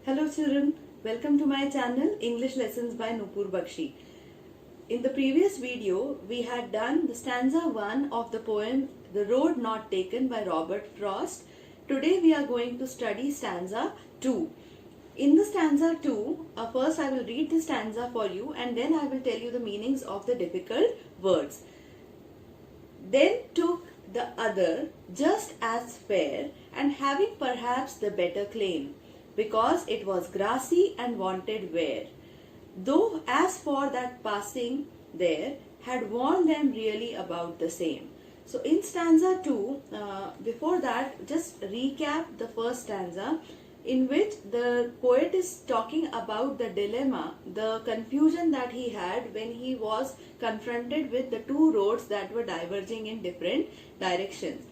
Hello children, welcome to my channel English Lessons by Nupur Bakshi. In the previous video, we had done the stanza 1 of the poem The Road Not Taken by Robert Frost. Today we are going to study stanza 2. In the stanza 2, first I will read the stanza for you and then I will tell you the meanings of the difficult words. Then took the other just as fair and having perhaps the better claim, because it was grassy and wanted wear. Though as for that passing there, had warned them really about the same. So in stanza 2, before that, just recap the first stanza, in which the poet is talking about the dilemma, the confusion that he had when he was confronted with the two roads that were diverging in different directions.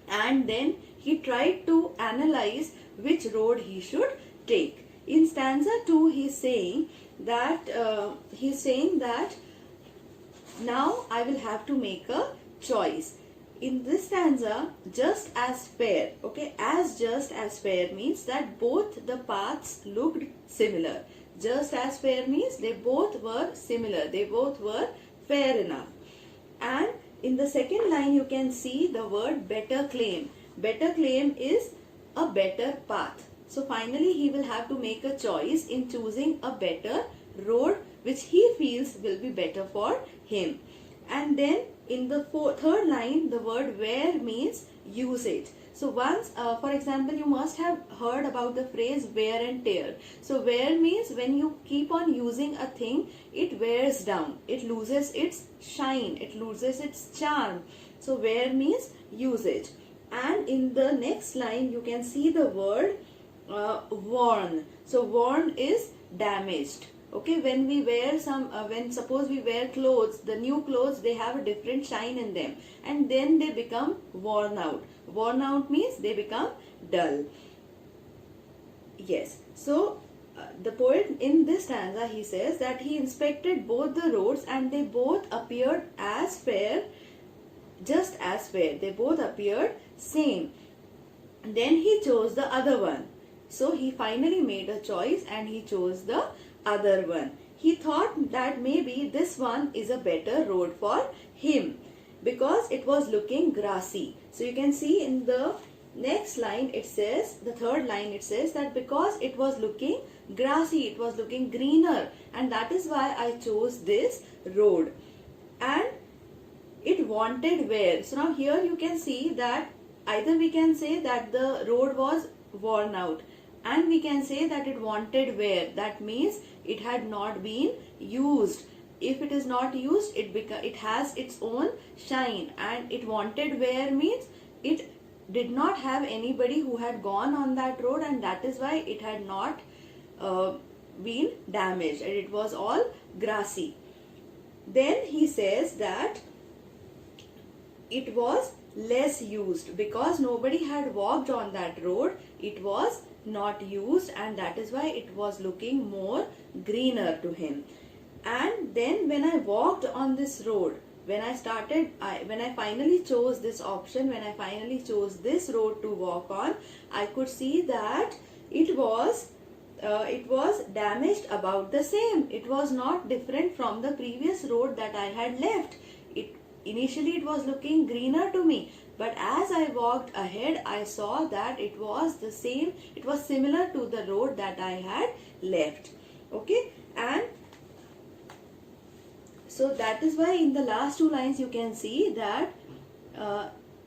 And then he tried to analyze which road he should take. In stanza 2, he is saying that now I will have to make a choice. In this stanza, just as fair, okay, as just as fair means that both the paths looked similar. Just as fair means they both were similar, they both were fair enough. And in the second line, you can see the word better claim. Better claim is a better path. So finally, he will have to make a choice in choosing a better road which he feels will be better for him. And then in the third line, the word wear means usage. So once, for example, you must have heard about the phrase wear and tear. So wear means when you keep on using a thing, it wears down. It loses its shine. It loses its charm. So wear means usage. And in the next line, you can see the word worn. So worn is damaged. Okay, when we wear suppose we wear clothes, the new clothes, they have a different shine in them and then they become worn out. Worn out means they become dull. Yes, so the poet in this stanza, he says that he inspected both the roads and they both appeared as fair, just as fair. They both appeared same. Then he chose the other one. So he finally made a choice and he chose the other one. He thought that maybe this one is a better road for him because it was looking grassy. So you can see in the next line, it says, the third line, it says that because it was looking grassy, it was looking greener, and that is why I chose this road. And it wanted wear. So now here you can see that either we can say that the road was worn out, and we can say that it wanted wear. That means it had not been used. If it is not used, it has its own shine. And it wanted wear means it did not have anybody who had gone on that road, and that is why it had not been damaged, and it was all grassy. Then he says that it was less used because nobody had walked on that road. It was not used, and that is why it was looking more greener to him. And then when I walked on this road, when I finally chose this option, when I finally chose this road to walk on, I could see that it was damaged about the same. It was not different from the previous road that I had left. Initially it was looking greener to me, but as I walked ahead, I saw that it was the same, it was similar to the road that I had left. Okay, and so that is why in the last two lines you can see that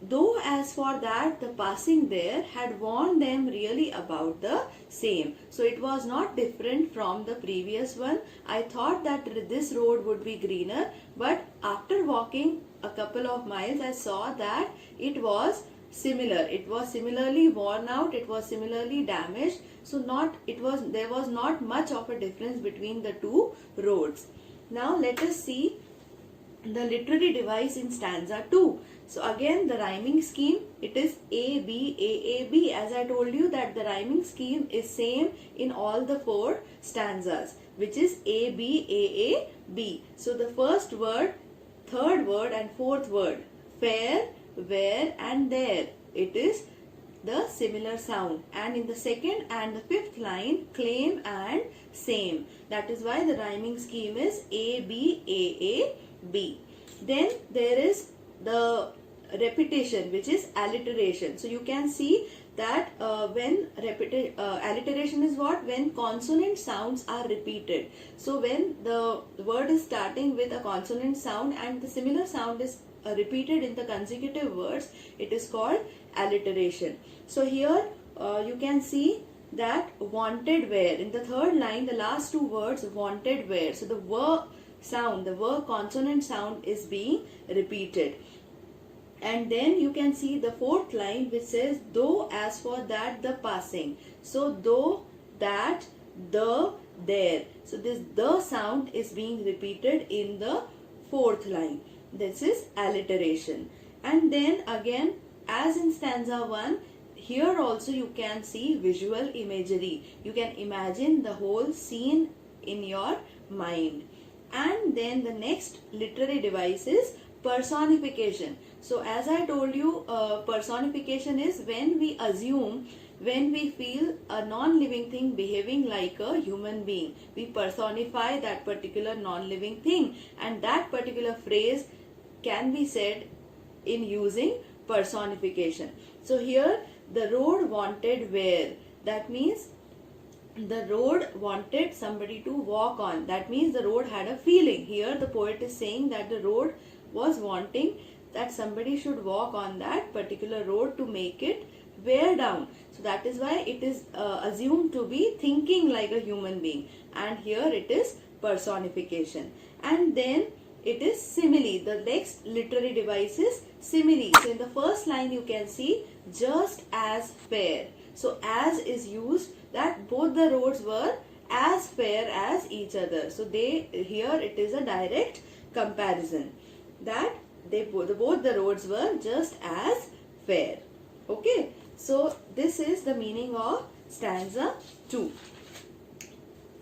though as for that the passing there had warned them really about the same. So it was not different from the previous one. I thought that this road would be greener, but after walking a couple of miles, I saw that it was similar. It was similarly worn out. It was similarly damaged. So there was not much of a difference between the two roads. Now let us see the literary device in stanza 2. So again, the rhyming scheme, it is A, B, A, A, B. As I told you that the rhyming scheme is same in all the four stanzas, which is A, B, A, A, B. So the first word, third word and fourth word, fair, where and there. It is the similar sound, and in the second and the fifth line claim and same. That is why the rhyming scheme is A B A A B. Then there is the repetition, which is alliteration. So you can see that when alliteration is what? When consonant sounds are repeated. So when the word is starting with a consonant sound and the similar sound is repeated in the consecutive words, it is called alliteration. So here you can see that wanted where. In the third line, the last two words wanted where. So the were sound, the were consonant sound is being repeated. And then you can see the fourth line, which says though, as for that, the passing. So though, that, the, there. So this the sound is being repeated in the fourth line. This is alliteration. And then again, as in stanza 1, here also you can see visual imagery. You can imagine the whole scene in your mind. And then the next literary device is personification. So as I told you, personification is when we assume, when we feel a non-living thing behaving like a human being. We personify that particular non-living thing, and that particular phrase can be said in using personification. So here the road wanted where. That means the road wanted somebody to walk on. That means the road had a feeling. Here the poet is saying that the road was wanting that somebody should walk on that particular road to make it wear down. So that is why it is assumed to be thinking like a human being, and here it is personification. And then it is simile. The next literary device is simile. So in the first line you can see just as fair. So as is used, that both the roads were as fair as each other. So here it is a direct comparison, that both the roads were just as fair. Okay, so this is the meaning of stanza 2.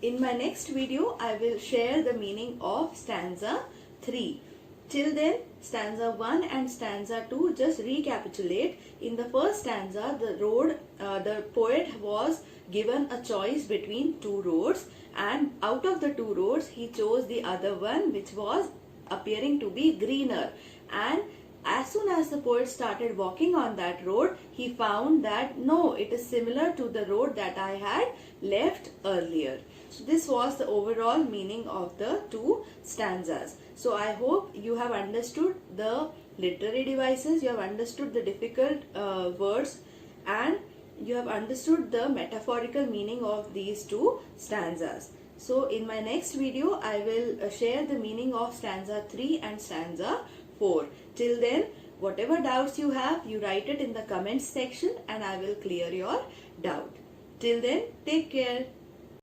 In my next video, I will share the meaning of stanza 3. Till then, stanza 1 and stanza 2, just recapitulate. In the first stanza, the poet was given a choice between two roads, and out of the two roads, he chose the other one, which was appearing to be greener. And as soon as the poet started walking on that road, he found that no, it is similar to the road that I had left earlier. So this was the overall meaning of the two stanzas. So I hope you have understood the literary devices, you have understood the difficult words, and you have understood the metaphorical meaning of these two stanzas. So in my next video, I will share the meaning of stanza 3 and stanza 4. Till then, whatever doubts you have, you write it in the comments section and I will clear your doubt. Till then, take care.